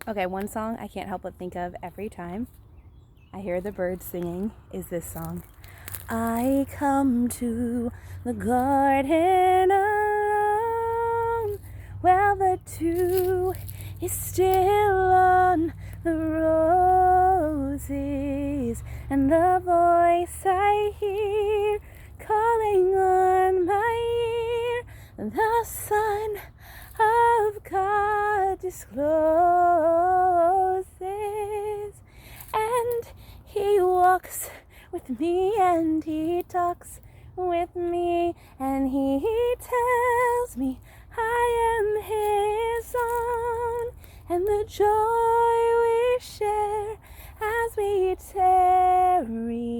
Okay, one song I can't help but think of every time I hear the birds singing is this song. I come to the garden alone, while the dew is still on the roses, and the voice I hear calling on my ear, the Son of God discloses, and he walks with me and he talks with me, and he tells me I am his own, and the joy we share as we tarry